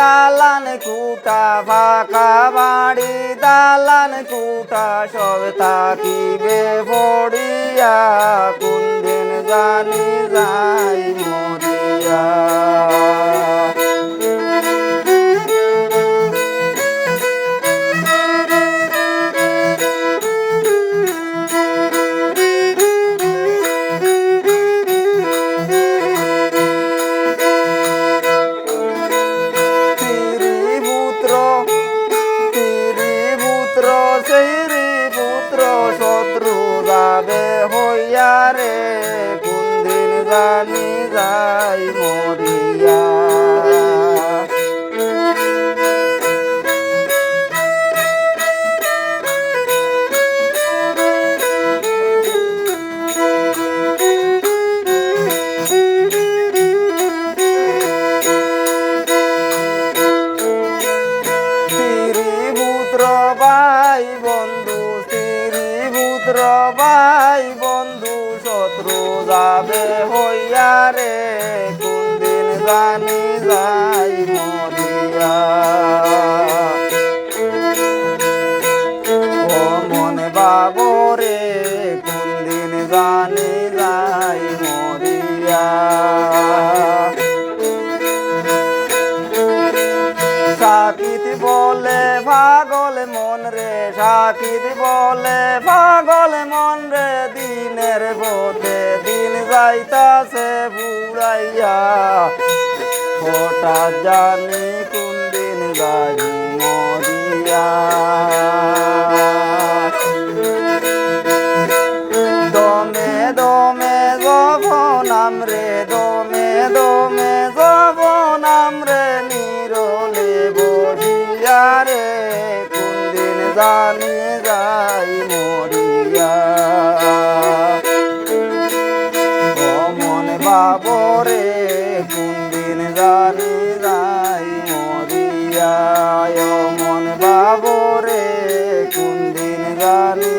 দালান কুটা ফাঁকা বাড়ি দালান কুটা সব থাকিবে পড়িয়া কোন দিন জানি যাই মরিয়া শত্রু যাবে হইয়া রে কোন দিন জানি যাই মরিয়া ভাই বন্ধু ভাই বন্ধু শত্রু যাবে হইয়া রে কোন দিন জানি যাই মরিয়া ও মনে বাবরে কোন দিন জানি যাই মরিয়া সাকিত বলে পাগল মন রে সাকিত বলে পাগল মন রে দিনের পথে দিন যাইতাছে বুড়াইয়া হঠাৎ জানি কোন দিন যাই মরিয়া দমে দমে যবনাম রে দমে দমে যবনাম রে নিরলে বসিয়া রে কোন দিন জানি যাই মরিয়া ও মনে বাবরে কোন দিন জানি যাই মরিয়া ও মনে বাবরে কোন দিন জানি